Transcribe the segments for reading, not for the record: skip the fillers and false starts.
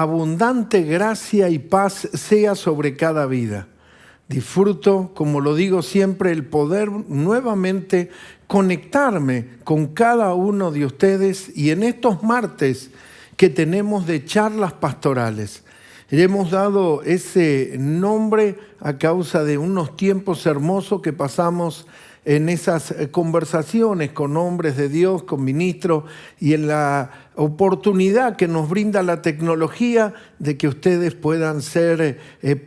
abundante gracia y paz sea sobre cada vida. Disfruto, como lo digo siempre, el poder nuevamente conectarme con cada uno de ustedes y en estos martes que tenemos de charlas pastorales. Le hemos dado ese nombre a causa de unos tiempos hermosos que pasamos en esas conversaciones con hombres de Dios, con ministros, y en la oportunidad que nos brinda la tecnología de que ustedes puedan ser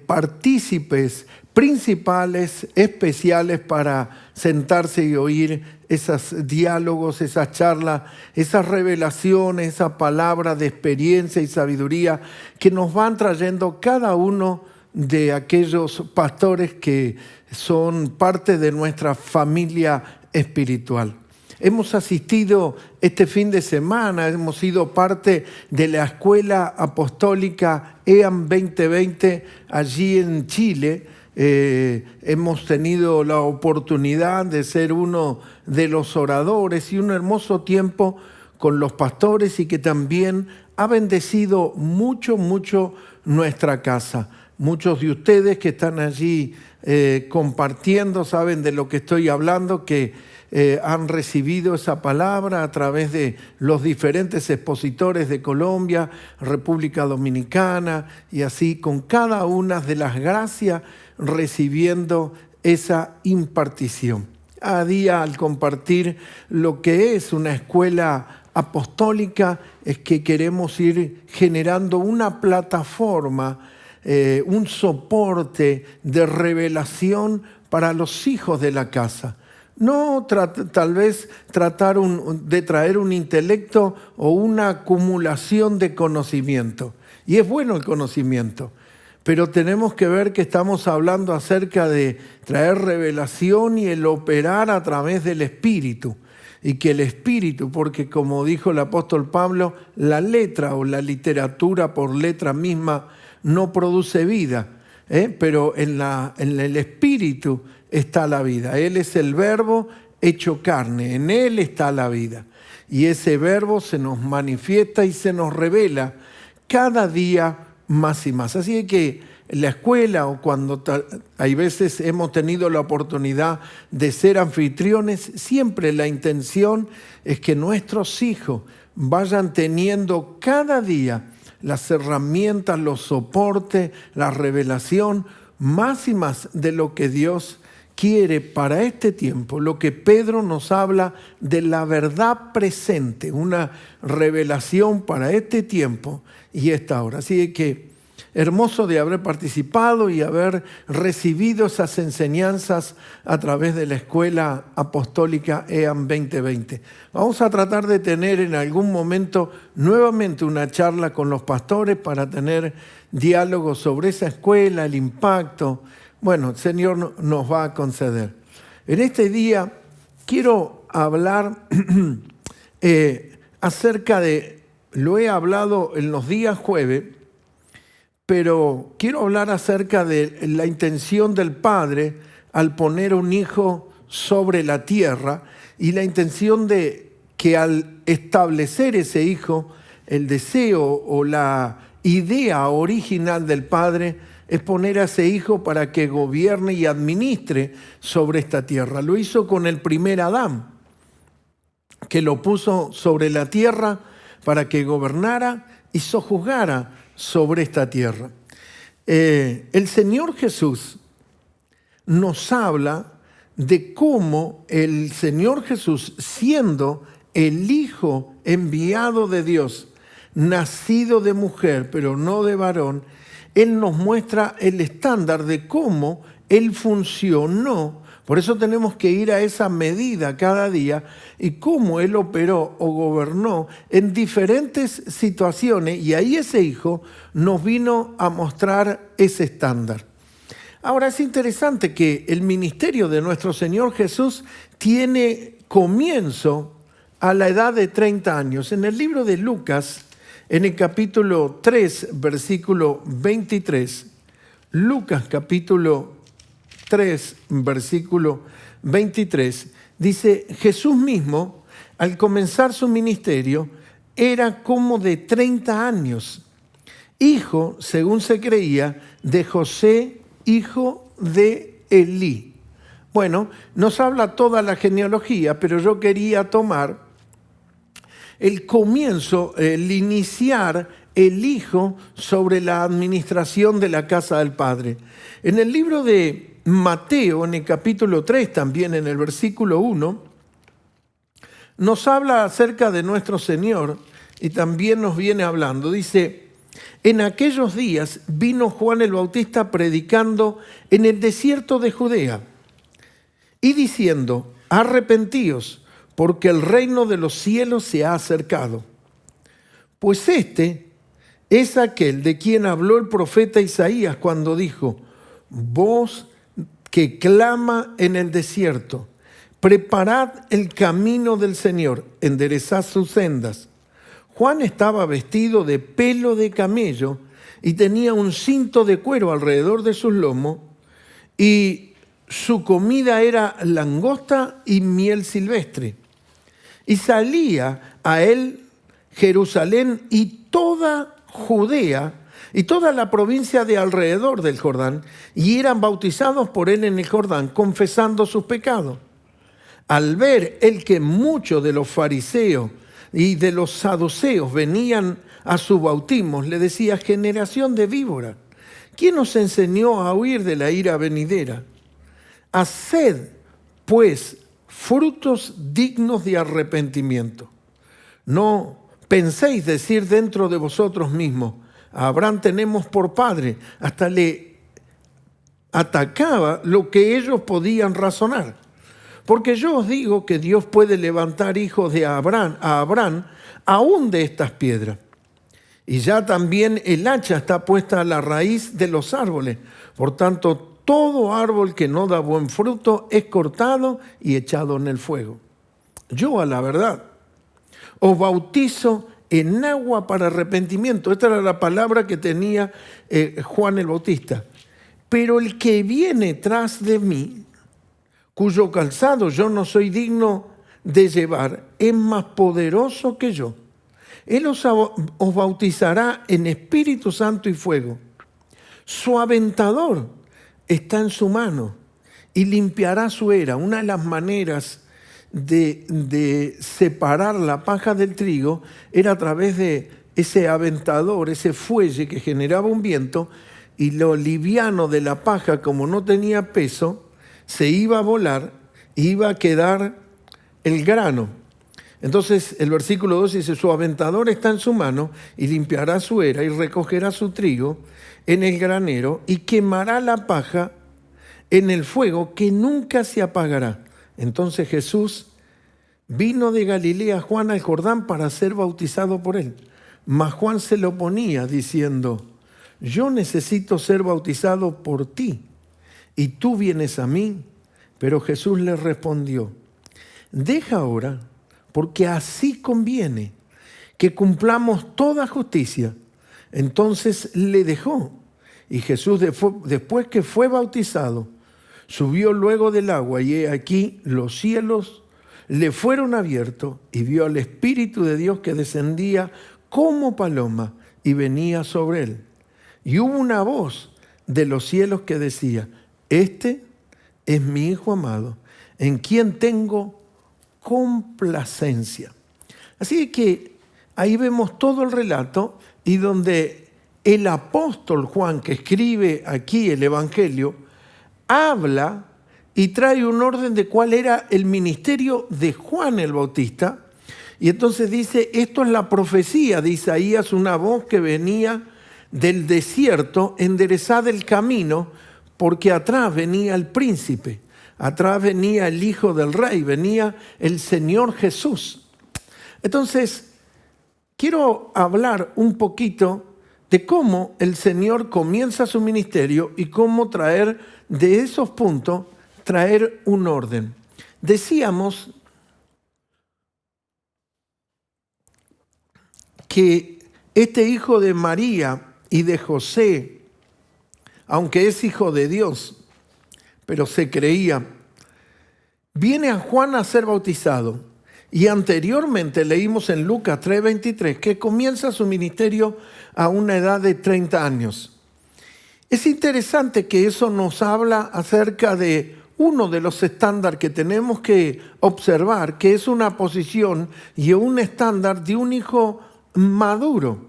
partícipes principales, especiales para sentarse y oír esos diálogos, esas charlas, esas revelaciones, esa palabra de experiencia y sabiduría que nos van trayendo cada uno de aquellos pastores que son parte de nuestra familia espiritual. Hemos asistido este fin de semana, hemos sido parte de la Escuela Apostólica EAM 2020 allí en Chile. Hemos tenido la oportunidad de ser uno de los oradores y un hermoso tiempo con los pastores y que también ha bendecido mucho nuestra casa. Muchos de ustedes que están allí compartiendo saben de lo que estoy hablando, que han recibido esa palabra a través de los diferentes expositores de Colombia, República Dominicana y así con cada una de las gracias recibiendo esa impartición. A día al compartir lo que es una escuela apostólica es que queremos ir generando una plataforma, un soporte de revelación para los hijos de la casa. No tal vez tratar de traer un intelecto o una acumulación de conocimiento. Y es bueno el conocimiento, pero tenemos que ver que estamos hablando acerca de traer revelación y el operar a través del Espíritu. Y que el Espíritu, porque como dijo el apóstol Pablo, la letra o la literatura por letra misma no produce vida, pero en el Espíritu está la vida. Él es el Verbo hecho carne, en Él está la vida. Y ese Verbo se nos manifiesta y se nos revela cada día más y más. Así que en la escuela o cuando hay veces hemos tenido la oportunidad de ser anfitriones, siempre la intención es que nuestros hijos vayan teniendo cada día las herramientas, los soportes, la revelación, más y más de lo que Dios quiere para este tiempo. Lo que Pedro nos habla de la verdad presente, una revelación para este tiempo y esta hora. Así que hermoso de haber participado y haber recibido esas enseñanzas a través de la Escuela Apostólica EAM 2020. Vamos a tratar de tener en algún momento nuevamente una charla con los pastores para tener diálogos sobre esa escuela, el impacto. Bueno, el Señor nos va a conceder. En este día quiero hablar acerca de, lo he hablado en los días jueves, pero quiero hablar acerca de la intención del Padre al poner un hijo sobre la tierra y la intención de que al establecer ese hijo, el deseo o la idea original del Padre es poner a ese hijo para que gobierne y administre sobre esta tierra. Lo hizo con el primer Adán, que lo puso sobre la tierra para que gobernara y sojuzgara sobre esta tierra. El Señor Jesús nos habla de cómo el Señor Jesús, siendo el Hijo enviado de Dios, nacido de mujer, pero no de varón, Él nos muestra el estándar de cómo Él funcionó. Por eso tenemos que ir a esa medida cada día y cómo Él operó o gobernó en diferentes situaciones. Y ahí ese hijo nos vino a mostrar ese estándar. Ahora es interesante que el ministerio de nuestro Señor Jesús tiene comienzo a la edad de 30 años. En el libro de Lucas, en el capítulo 3, versículo 23, Lucas capítulo 3, versículo 23, dice, Jesús mismo, al comenzar su ministerio, era como de 30 años hijo, según se creía, de José, hijo de Elí. Bueno, nos habla toda la genealogía, pero yo quería tomar el comienzo, el iniciar el hijo sobre la administración de la casa del Padre. En el libro de Mateo, en el capítulo 3, también en el versículo 1, nos habla acerca de nuestro Señor y también nos viene hablando. Dice, en aquellos días vino Juan el Bautista predicando en el desierto de Judea y diciendo, arrepentíos, porque el reino de los cielos se ha acercado. Pues este es aquel de quien habló el profeta Isaías cuando dijo, voz que clama en el desierto, preparad el camino del Señor, enderezad sus sendas. Juan estaba vestido de pelo de camello y tenía un cinto de cuero alrededor de sus lomos y su comida era langosta y miel silvestre. Y salía a él Jerusalén y toda Judea y toda la provincia de alrededor del Jordán, y eran bautizados por él en el Jordán, confesando sus pecados. Al ver él que muchos de los fariseos y de los saduceos venían a su bautismo, le decía, generación de víboras, ¿quién os enseñó a huir de la ira venidera? Haced, pues, frutos dignos de arrepentimiento. No penséis decir dentro de vosotros mismos, a Abraham tenemos por padre. Hasta le atacaba lo que ellos podían razonar. Porque yo os digo que Dios puede levantar hijos de Abraham, a Abraham aún de estas piedras. Y ya también el hacha está puesta a la raíz de los árboles. Por tanto, todo árbol que no da buen fruto es cortado y echado en el fuego. Yo, a la verdad, os bautizo en agua para arrepentimiento. Esta era la palabra que tenía Juan el Bautista. Pero el que viene tras de mí, cuyo calzado yo no soy digno de llevar, es más poderoso que yo. Él os bautizará en Espíritu Santo y fuego. Su aventador está en su mano y limpiará su era. Una de las maneras de separar la paja del trigo era a través de ese aventador, ese fuelle que generaba un viento, y lo liviano de la paja, como no tenía peso, se iba a volar y iba a quedar el grano. Entonces el versículo 2 dice, su aventador está en su mano y limpiará su era y recogerá su trigo en el granero y quemará la paja en el fuego que nunca se apagará. Entonces Jesús vino de Galilea a Juan al Jordán para ser bautizado por él. Mas Juan se lo oponía diciendo, yo necesito ser bautizado por ti y tú vienes a mí. Pero Jesús le respondió, deja ahora, porque así conviene que cumplamos toda justicia. Entonces le dejó. Y Jesús, después que fue bautizado, subió luego del agua, y he aquí los cielos le fueron abiertos, y vio al Espíritu de Dios que descendía como paloma y venía sobre él. Y hubo una voz de los cielos que decía, este es mi Hijo amado, en quien tengo complacencia. Así que ahí vemos todo el relato, y donde el apóstol Juan, que escribe aquí el Evangelio, habla y trae un orden de cuál era el ministerio de Juan el Bautista. Y entonces dice, esto es la profecía de Isaías, una voz que venía del desierto, enderezad el camino, porque atrás venía el príncipe, atrás venía el hijo del rey, venía el Señor Jesús. Entonces, quiero hablar un poquito de cómo el Señor comienza su ministerio y cómo traer de esos puntos, traer un orden. Decíamos que este hijo de María y de José, aunque es hijo de Dios, pero se creía, viene a Juan a ser bautizado. Y anteriormente leímos en Lucas 3:23 que comienza su ministerio a una edad de 30 años. Es interesante que eso nos habla acerca de uno de los estándares que tenemos que observar, que es una posición y un estándar de un hijo maduro.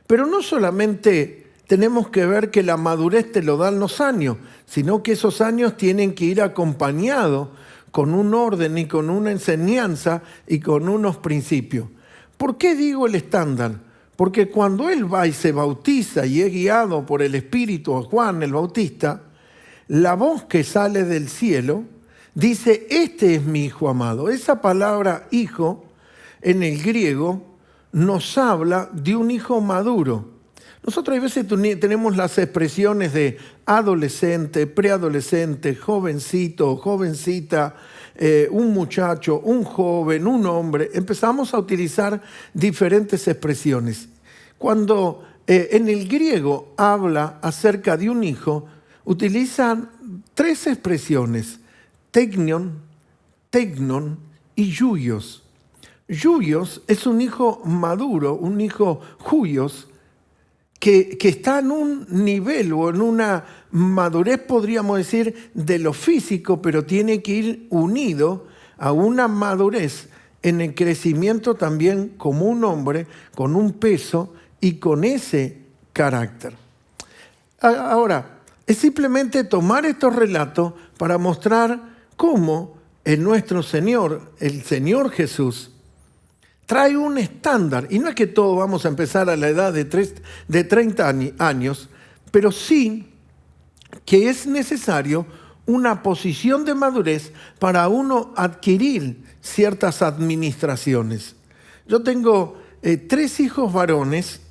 Pero no solamente tenemos que ver que la madurez te lo dan los años, sino que esos años tienen que ir acompañados con un orden y con una enseñanza y con unos principios. ¿Por qué digo el estándar? Porque cuando él va y se bautiza y es guiado por el Espíritu a Juan el Bautista, la voz que sale del cielo dice: este es mi hijo amado. Esa palabra hijo en el griego nos habla de un hijo maduro. Nosotros a veces tenemos las expresiones de adolescente, preadolescente, jovencito, jovencita, un muchacho, un joven, un hombre. Empezamos a utilizar diferentes expresiones. Cuando en el griego habla acerca de un hijo, utilizan tres expresiones: teknion, tegnon y yuyos. Yuyos es un hijo maduro, un hijo huyos, que está en un nivel o en una madurez, podríamos decir, de lo físico, pero tiene que ir unido a una madurez en el crecimiento también como un hombre, con un peso y con ese carácter. Ahora, es simplemente tomar estos relatos para mostrar cómo en nuestro Señor, el Señor Jesús, trae un estándar. Y no es que todos vamos a empezar a la edad de 30 años, pero sí que es necesario una posición de madurez para uno adquirir ciertas administraciones. Yo tengo 3 hijos varones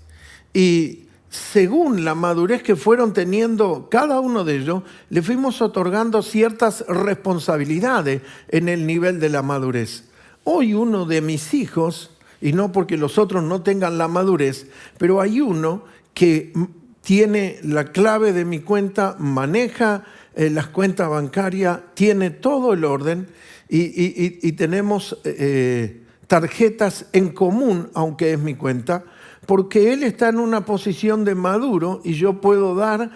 y según la madurez que fueron teniendo cada uno de ellos, le fuimos otorgando ciertas responsabilidades en el nivel de la madurez. Hoy uno de mis hijos, y no porque los otros no tengan la madurez, pero hay uno que tiene la clave de mi cuenta, maneja las cuentas bancarias, tiene todo el orden y tenemos tarjetas en común, aunque es mi cuenta, porque él está en una posición de maduro y yo puedo dar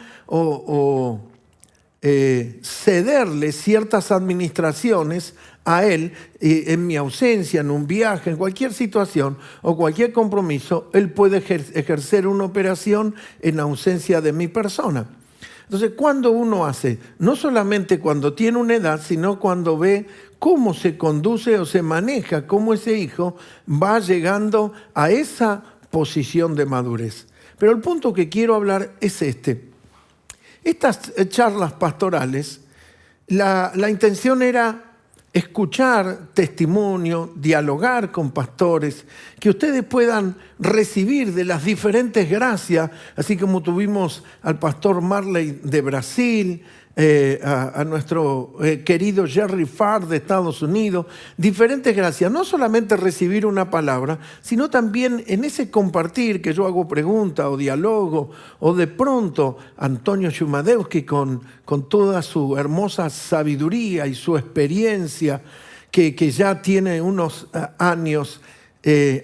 cederle ciertas administraciones a él en mi ausencia, en un viaje, en cualquier situación o cualquier compromiso. Él puede ejercer una operación en ausencia de mi persona. Entonces, cuando uno hace, no solamente cuando tiene una edad, sino cuando ve cómo se conduce o se maneja, cómo ese hijo va llegando a esa posición de madurez. Pero el punto que quiero hablar es este. Estas charlas pastorales, la intención era escuchar testimonio, dialogar con pastores, que ustedes puedan recibir de las diferentes gracias, así como tuvimos al pastor Marley de Brasil, a nuestro querido Jerry Farr de Estados Unidos, diferentes gracias. No solamente recibir una palabra, sino también en ese compartir que yo hago pregunta o diálogo, o de pronto Antonio Schumadeuski con toda su hermosa sabiduría y su experiencia, que ya tiene unos años,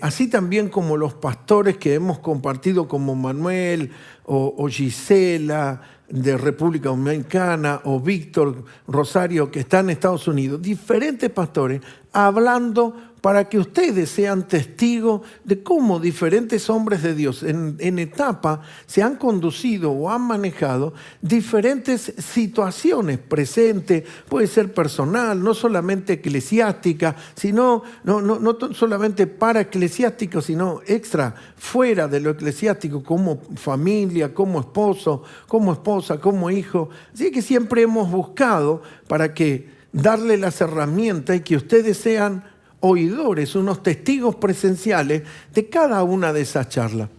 así también como los pastores que hemos compartido como Manuel o Gisela de República Dominicana o Víctor Rosario que está en Estados Unidos, diferentes pastores hablando para que ustedes sean testigos de cómo diferentes hombres de Dios en etapa se han conducido o han manejado diferentes situaciones presentes, puede ser personal, no solamente eclesiástica, sino no solamente para eclesiástico, sino extra, fuera de lo eclesiástico, como familia, como esposo, como esposa, como hijo. Así que siempre hemos buscado para que darle las herramientas y que ustedes sean oidores, unos testigos presenciales de cada una de esas charlas.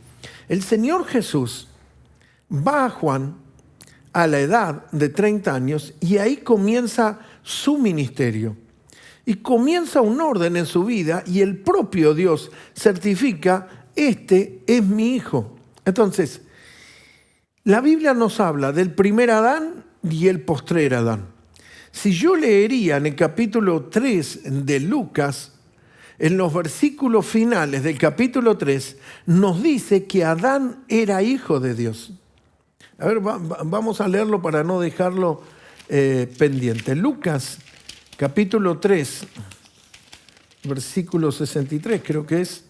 El Señor Jesús va a Juan a la edad de 30 años y ahí comienza su ministerio. Y comienza un orden en su vida y el propio Dios certifica: este es mi hijo. Entonces, la Biblia nos habla del primer Adán y el postrer Adán. Si yo leería en el capítulo 3 de Lucas, en los versículos finales del capítulo 3, nos dice que Adán era hijo de Dios. A ver, vamos a leerlo para no dejarlo pendiente. Lucas, capítulo 3, versículo 63, creo que es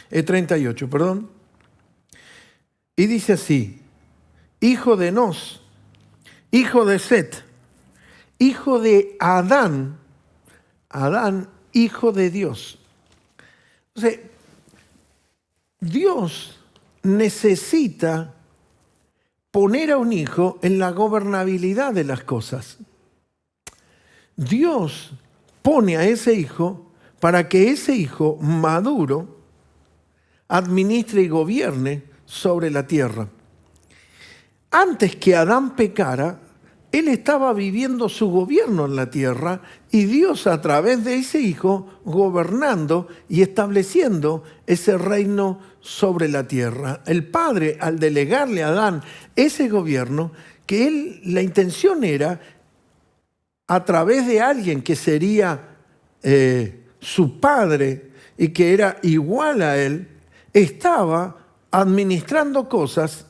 38, perdón. Y dice así: hijo de Enos, hijo de Set, hijo de Adán, Adán, hijo de Dios. O sea, Dios necesita poner a un hijo en la gobernabilidad de las cosas. Dios pone a ese hijo para que ese hijo maduro administre y gobierne sobre la tierra. Antes que Adán pecara, él estaba viviendo su gobierno en la tierra y Dios a través de ese hijo gobernando y estableciendo ese reino sobre la tierra. El Padre, al delegarle a Adán ese gobierno, que la intención era, a través de alguien que sería su padre y que era igual a él, estaba administrando cosas,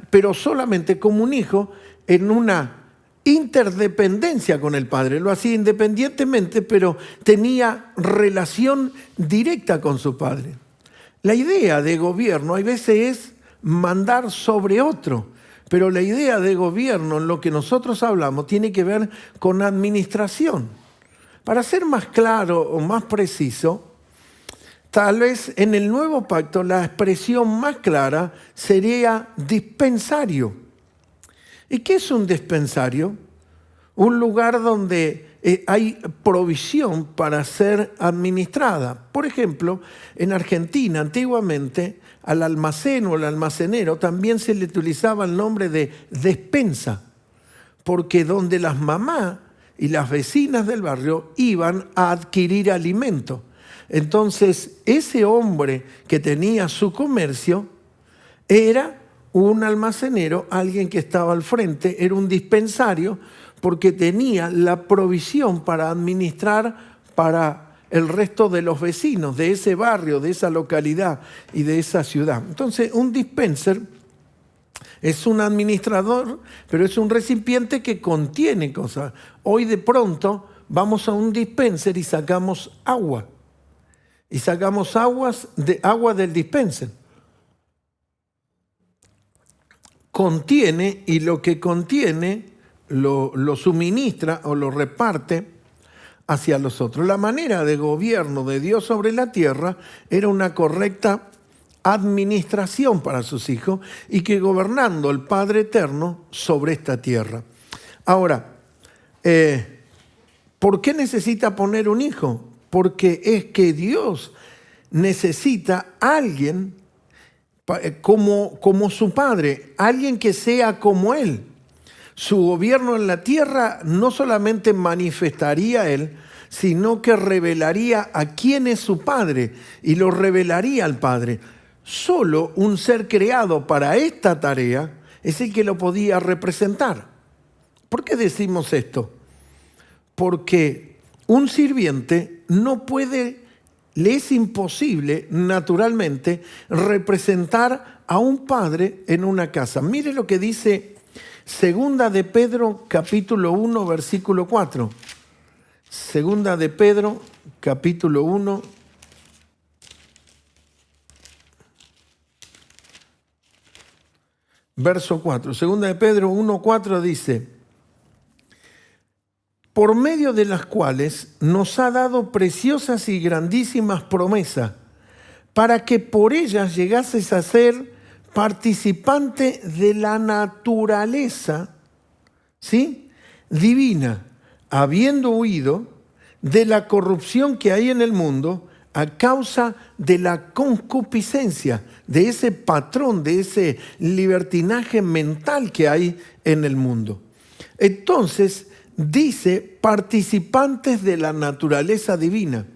pero solamente como un hijo, en una interdependencia con el Padre. Lo hacía independientemente, pero tenía relación directa con su Padre. La idea de gobierno hay veces es mandar sobre otro, pero la idea de gobierno, en lo que nosotros hablamos, tiene que ver con administración. Para ser más claro o más preciso, tal vez en el nuevo pacto la expresión más clara sería dispensario. ¿Y qué es un dispensario? Un lugar donde hay provisión para ser administrada. Por ejemplo, en Argentina antiguamente al almacén o al almacenero también se le utilizaba el nombre de despensa, porque donde las mamás y las vecinas del barrio iban a adquirir alimento. Entonces, ese hombre que tenía su comercio era un almacenero, alguien que estaba al frente, era un dispensario, porque tenía la provisión para administrar para el resto de los vecinos de ese barrio, de esa localidad y de esa ciudad. Entonces, un dispenser es un administrador, pero es un recipiente que contiene cosas. Hoy de pronto vamos a un dispenser y sacamos agua. Y sacamos agua del dispenser. Contiene, y lo que contiene lo suministra o lo reparte hacia los otros. La manera de gobierno de Dios sobre la tierra era una correcta administración para sus hijos y que gobernando el Padre Eterno sobre esta tierra. Ahora, ¿por qué necesita poner un hijo? Porque es que Dios necesita a alguien como su Padre, alguien que sea como Él. Su gobierno en la tierra no solamente manifestaría a Él, sino que revelaría a quién es su Padre y lo revelaría al Padre. Solo un ser creado para esta tarea es el que lo podía representar. ¿Por qué decimos esto? Porque un sirviente no puede, le es imposible naturalmente representar a un padre en una casa. Mire lo que dice Segunda de Pedro, capítulo 1, versículo 4. Segunda de Pedro, capítulo 1, verso 4. Segunda de Pedro 1, 4 dice: por medio de las cuales nos ha dado preciosas y grandísimas promesas, para que por ellas llegases a ser participante de la naturaleza, ¿sí?, divina, habiendo huido de la corrupción que hay en el mundo a causa de la concupiscencia, de ese patrón, de ese libertinaje mental que hay en el mundo. Entonces, dice participantes de la naturaleza divina.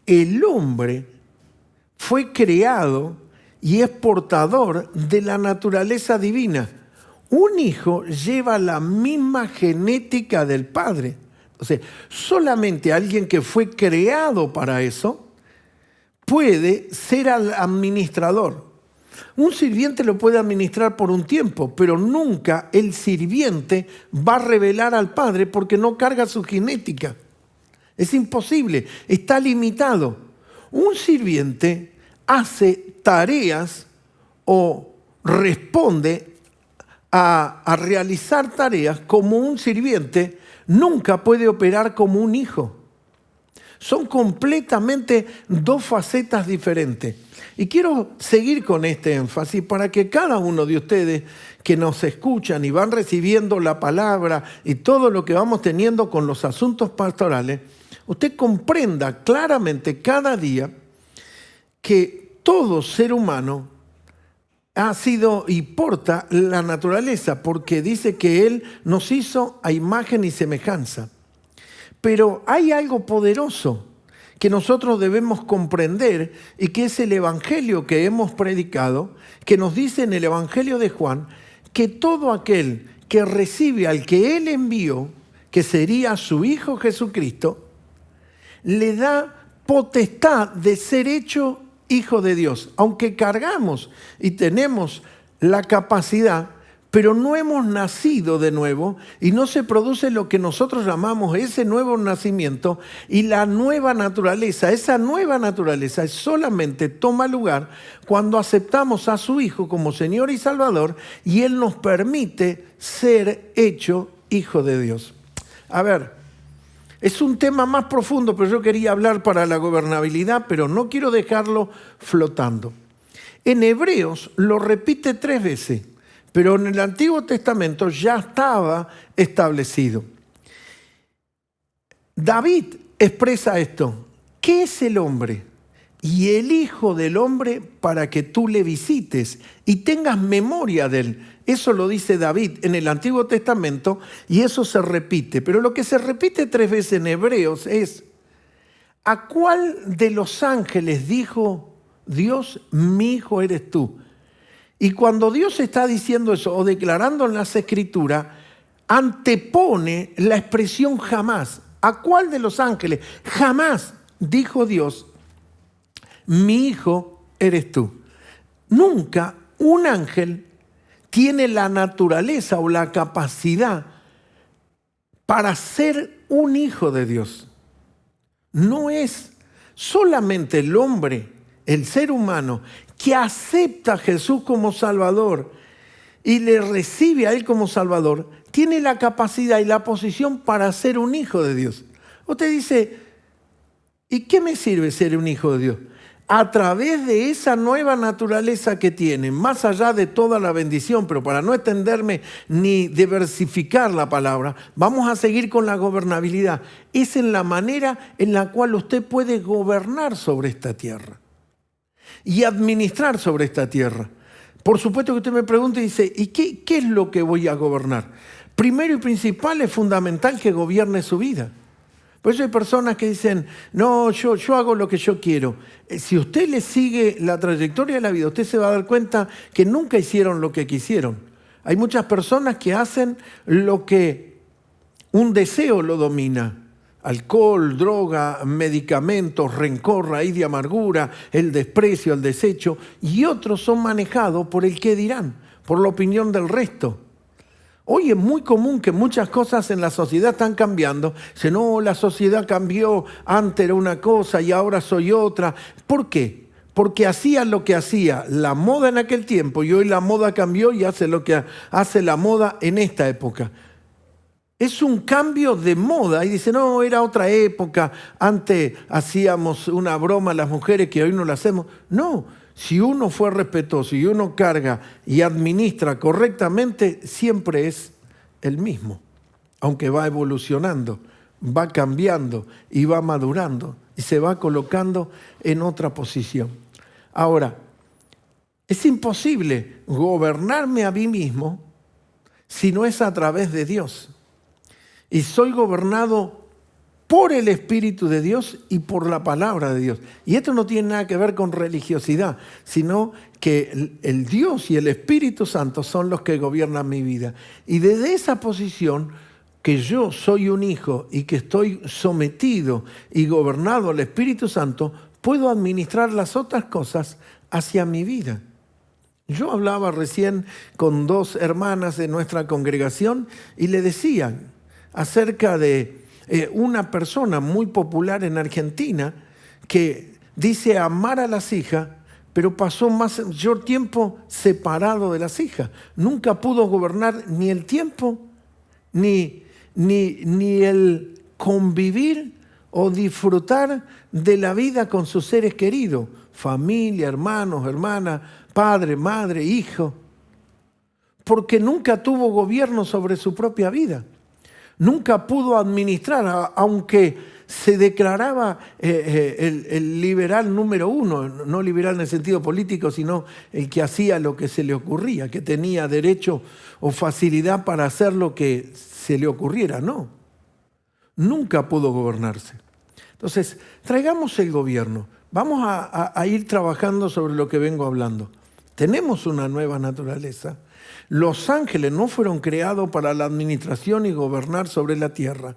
El hombre fue creado y es portador de la naturaleza divina. Un hijo lleva la misma genética del padre. O sea, solamente alguien que fue creado para eso puede ser administrador. Un sirviente lo puede administrar por un tiempo, pero nunca el sirviente va a revelar al Padre porque no carga su genética. Es imposible, está limitado. Un sirviente hace tareas o responde a realizar tareas como un sirviente nunca puede operar como un hijo. Son completamente dos facetas diferentes. Y quiero seguir con este énfasis para que cada uno de ustedes que nos escuchan y van recibiendo la palabra y todo lo que vamos teniendo con los asuntos pastorales, usted comprenda claramente cada día que todo ser humano ha sido y porta la naturaleza, porque dice que Él nos hizo a imagen y semejanza. Pero hay algo poderoso que nosotros debemos comprender y que es el evangelio que hemos predicado, que nos dice en el evangelio de Juan que todo aquel que recibe al que Él envió, que sería su Hijo Jesucristo, le da potestad de ser hecho hijo de Dios. Aunque cargamos y tenemos la capacidad, pero no hemos nacido de nuevo y no se produce lo que nosotros llamamos ese nuevo nacimiento y la nueva naturaleza. Esa nueva naturaleza solamente toma lugar cuando aceptamos a su Hijo como Señor y Salvador y Él nos permite ser hecho hijo de Dios. A ver, es un tema más profundo, pero yo quería hablar para la gobernabilidad, pero no quiero dejarlo flotando. En Hebreos lo repite 3 veces. Pero en el Antiguo Testamento ya estaba establecido. David expresa esto. ¿Qué es el hombre? Y el Hijo del Hombre para que tú le visites y tengas memoria de él. Eso lo dice David en el Antiguo Testamento y eso se repite. Pero lo que se repite 3 veces en Hebreos es: ¿a cuál de los ángeles dijo Dios, mi hijo eres tú? Y cuando Dios está diciendo eso o declarando en las Escrituras, antepone la expresión jamás. ¿A cuál de los ángeles? Jamás dijo Dios, mi hijo eres tú. Nunca un ángel tiene la naturaleza o la capacidad para ser un hijo de Dios. No es solamente el hombre, el ser humano, que acepta a Jesús como Salvador y le recibe a Él como Salvador, tiene la capacidad y la posición para ser un hijo de Dios. Usted dice, ¿y qué me sirve ser un hijo de Dios? A través de esa nueva naturaleza que tiene, más allá de toda la bendición, pero para no extenderme ni diversificar la palabra, vamos a seguir con la gobernabilidad. Es en la manera en la cual usted puede gobernar sobre esta tierra y administrar sobre esta tierra. Por supuesto que usted me pregunta y dice, ¿y qué es lo que voy a gobernar? Primero y principal es fundamental que gobierne su vida. Por eso hay personas que dicen, no, yo hago lo que yo quiero. Si usted le sigue la trayectoria de la vida, usted se va a dar cuenta que nunca hicieron lo que quisieron. Hay muchas personas que hacen lo que un deseo lo domina. Alcohol, droga, medicamentos, rencor, raíz de amargura, el desprecio, el desecho. Y otros son manejados por el qué dirán, por la opinión del resto. Hoy es muy común que muchas cosas en la sociedad están cambiando. Dice, no, la sociedad cambió, antes era una cosa y ahora soy otra. ¿Por qué? Porque hacía lo que hacía la moda en aquel tiempo y hoy la moda cambió y hace lo que hace la moda en esta época. Es un cambio de moda y dice, no, era otra época, antes hacíamos una broma a las mujeres que hoy no la hacemos. No, si uno fue respetuoso y uno carga y administra correctamente, siempre es el mismo, aunque va evolucionando, va cambiando y va madurando y se va colocando en otra posición. Ahora, es imposible gobernarme a mí mismo si no es a través de Dios. Y soy gobernado por el Espíritu de Dios y por la palabra de Dios. Y esto no tiene nada que ver con religiosidad, sino que el Dios y el Espíritu Santo son los que gobiernan mi vida. Y desde esa posición que yo soy un hijo y que estoy sometido y gobernado al Espíritu Santo, puedo administrar las otras cosas hacia mi vida. Yo hablaba recién con 2 hermanas de nuestra congregación y le decían acerca de una persona muy popular en Argentina que dice amar a las hijas, pero pasó mayor tiempo separado de las hijas. Nunca pudo gobernar ni el tiempo, ni el convivir o disfrutar de la vida con sus seres queridos, familia, hermanos, hermanas, padre, madre, hijo, porque nunca tuvo gobierno sobre su propia vida. Nunca pudo administrar, aunque se declaraba el liberal número 1, no liberal en el sentido político, sino el que hacía lo que se le ocurría, que tenía derecho o facilidad para hacer lo que se le ocurriera. No, nunca pudo gobernarse. Entonces, traigamos el gobierno. Vamos a ir trabajando sobre lo que vengo hablando. Tenemos una nueva naturaleza. Los ángeles no fueron creados para la administración y gobernar sobre la tierra.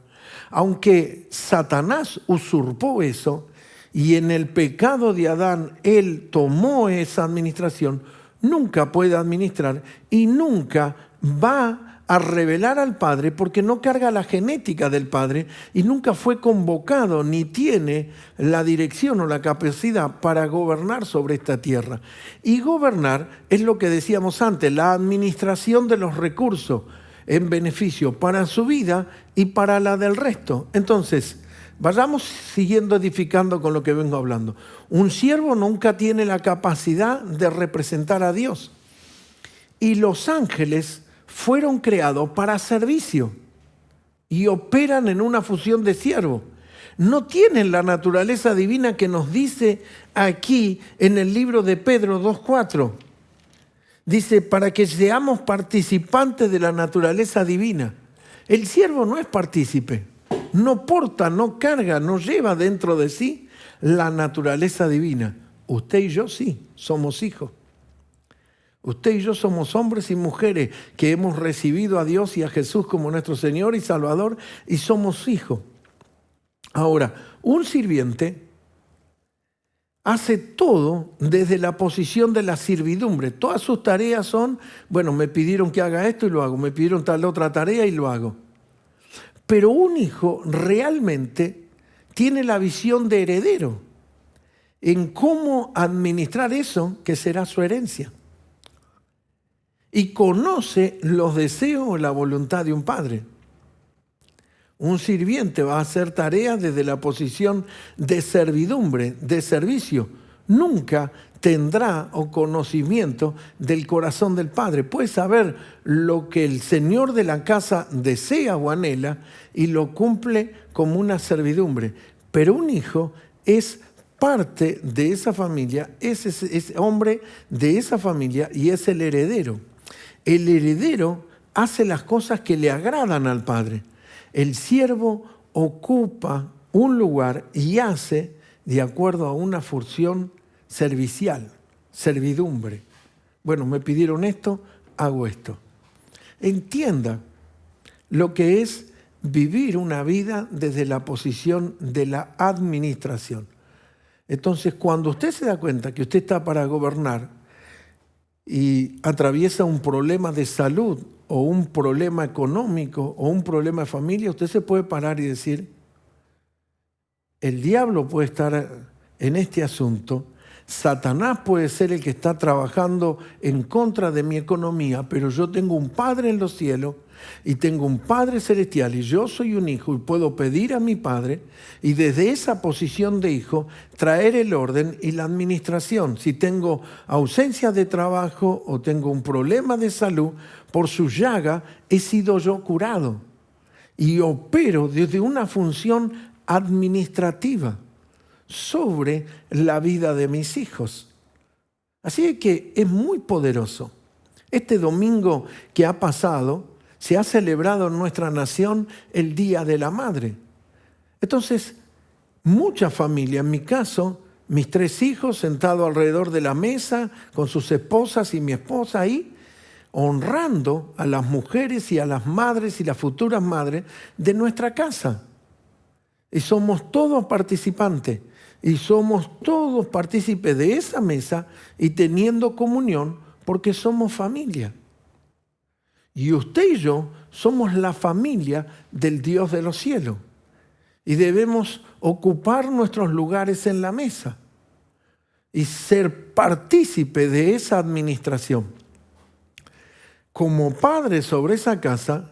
Aunque Satanás usurpó eso y en el pecado de Adán él tomó esa administración, nunca puede administrar y nunca va a revelar al Padre porque no carga la genética del Padre y nunca fue convocado ni tiene la dirección o la capacidad para gobernar sobre esta tierra. Y gobernar es lo que decíamos antes, la administración de los recursos en beneficio para su vida y para la del resto. Entonces, vayamos siguiendo edificando con lo que vengo hablando. Un siervo nunca tiene la capacidad de representar a Dios. Y los ángeles fueron creados para servicio y operan en una función de siervo. No tienen la naturaleza divina que nos dice aquí en el libro de Pedro 2:4. Dice, para que seamos participantes de la naturaleza divina. El siervo no es partícipe, no porta, no carga, no lleva dentro de sí la naturaleza divina. Usted y yo sí, somos hijos. Usted y yo somos hombres y mujeres que hemos recibido a Dios y a Jesús como nuestro Señor y Salvador y somos hijos. Ahora, un sirviente hace todo desde la posición de la servidumbre. Todas sus tareas son, bueno, me pidieron que haga esto y lo hago, me pidieron tal otra tarea y lo hago. Pero un hijo realmente tiene la visión de heredero en cómo administrar eso que será su herencia. Y conoce los deseos o la voluntad de un padre. Un sirviente va a hacer tareas desde la posición de servidumbre, de servicio. Nunca tendrá o conocimiento del corazón del padre. Puede saber lo que el señor de la casa desea o anhela y lo cumple como una servidumbre. Pero un hijo es parte de esa familia, es hombre de esa familia y es el heredero. El heredero hace las cosas que le agradan al padre. El siervo ocupa un lugar y hace de acuerdo a una función servicial, servidumbre. Bueno, me pidieron esto, hago esto. Entienda lo que es vivir una vida desde la posición de la administración. Entonces, cuando usted se da cuenta que usted está para gobernar y atraviesa un problema de salud o un problema económico o un problema de familia, usted se puede parar y decir, el diablo puede estar en este asunto, Satanás puede ser el que está trabajando en contra de mi economía, pero yo tengo un Padre en los cielos y tengo un Padre celestial y yo soy un hijo y puedo pedir a mi Padre y desde esa posición de hijo traer el orden y la administración. Si tengo ausencia de trabajo o tengo un problema de salud, por su llaga he sido yo curado y opero desde una función administrativa sobre la vida de mis hijos. Así que es muy poderoso. Este domingo que ha pasado, se ha celebrado en nuestra nación el Día de la Madre. Entonces, muchas familias, en mi caso, mis 3 hijos sentados alrededor de la mesa, con sus esposas y mi esposa ahí, honrando a las mujeres y a las madres y las futuras madres de nuestra casa. Y somos todos participantes. Y somos todos partícipes de esa mesa y teniendo comunión porque somos familia. Y usted y yo somos la familia del Dios de los cielos. Y debemos ocupar nuestros lugares en la mesa y ser partícipe de esa administración. Como padre sobre esa casa,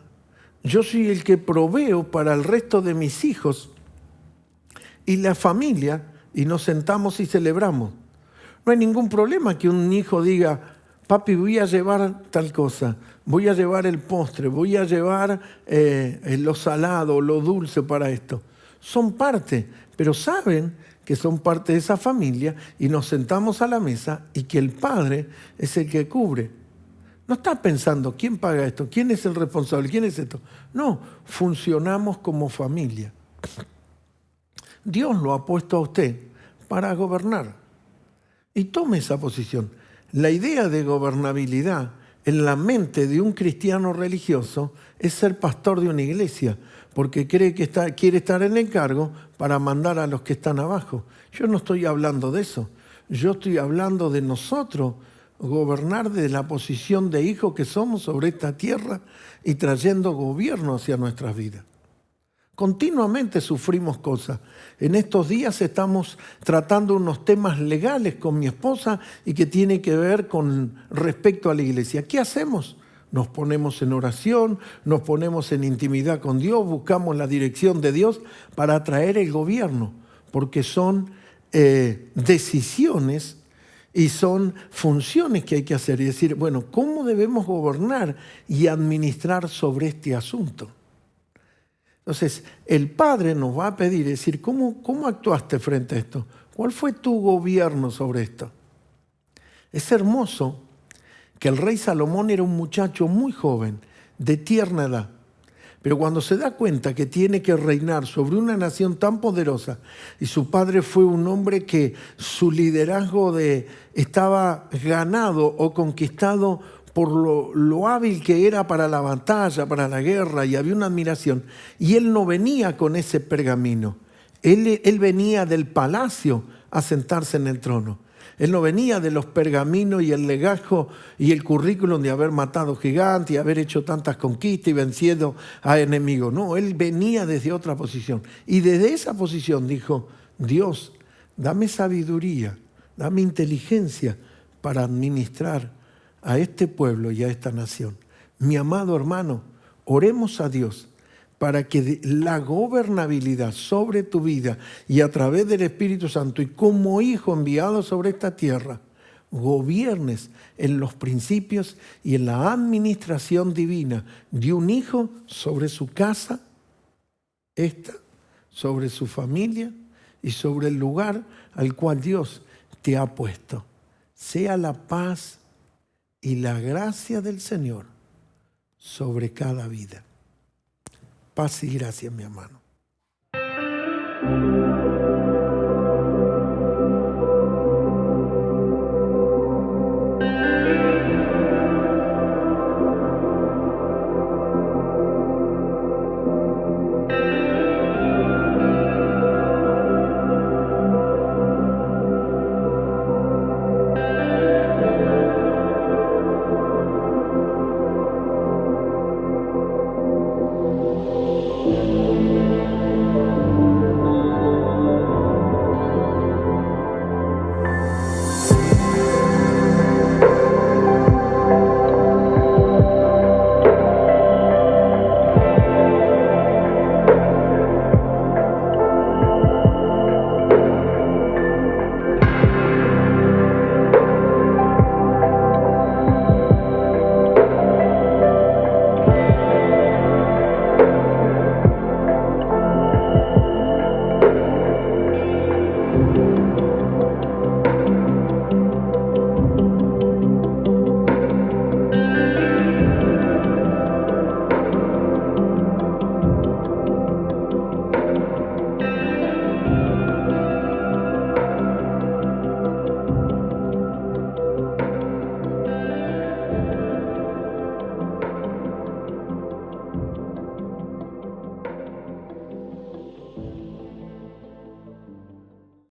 yo soy el que proveo para el resto de mis hijos y la familia, y nos sentamos y celebramos. No hay ningún problema que un hijo diga, papi, voy a llevar tal cosa, voy a llevar el postre, voy a llevar lo salado, lo dulce para esto. Son parte, pero saben que son parte de esa familia y nos sentamos a la mesa y que el padre es el que cubre. No está pensando, ¿quién paga esto? ¿Quién es el responsable? ¿Quién es esto? No, funcionamos como familia. Dios lo ha puesto a usted para gobernar. Y tome esa posición. La idea de gobernabilidad en la mente de un cristiano religioso es ser pastor de una iglesia, porque cree que quiere estar en el cargo para mandar a los que están abajo. Yo no estoy hablando de eso. Yo estoy hablando de nosotros gobernar de la posición de hijos que somos sobre esta tierra y trayendo gobierno hacia nuestras vidas. Continuamente sufrimos cosas. En estos días estamos tratando unos temas legales con mi esposa y que tiene que ver con respecto a la iglesia. ¿Qué hacemos? Nos ponemos en oración, nos ponemos en intimidad con Dios, buscamos la dirección de Dios para traer el gobierno, porque son decisiones y son funciones que hay que hacer. Y decir, bueno, ¿cómo debemos gobernar y administrar sobre este asunto? Entonces, el Padre nos va a pedir, decir, ¿cómo actuaste frente a esto? ¿Cuál fue tu gobierno sobre esto? Es hermoso que el rey Salomón era un muchacho muy joven, de tierna edad, pero cuando se da cuenta que tiene que reinar sobre una nación tan poderosa, y su padre fue un hombre que su liderazgo estaba ganado o conquistado por lo hábil que era para la batalla, para la guerra, y había una admiración. Y él no venía con ese pergamino. Él venía del palacio a sentarse en el trono. Él no venía de los pergaminos y el legajo y el currículum de haber matado gigantes y haber hecho tantas conquistas y vencido a enemigos. No, él venía desde otra posición. Y desde esa posición dijo, Dios, dame sabiduría, dame inteligencia para administrar a este pueblo y a esta nación. Mi amado hermano, oremos a Dios para que la gobernabilidad sobre tu vida y a través del Espíritu Santo y como hijo enviado sobre esta tierra, gobiernes en los principios y en la administración divina de un hijo sobre su casa, sobre su familia y sobre el lugar al cual Dios te ha puesto. Sea la paz y la gracia del Señor sobre cada vida. Paz y gracia, mi hermano.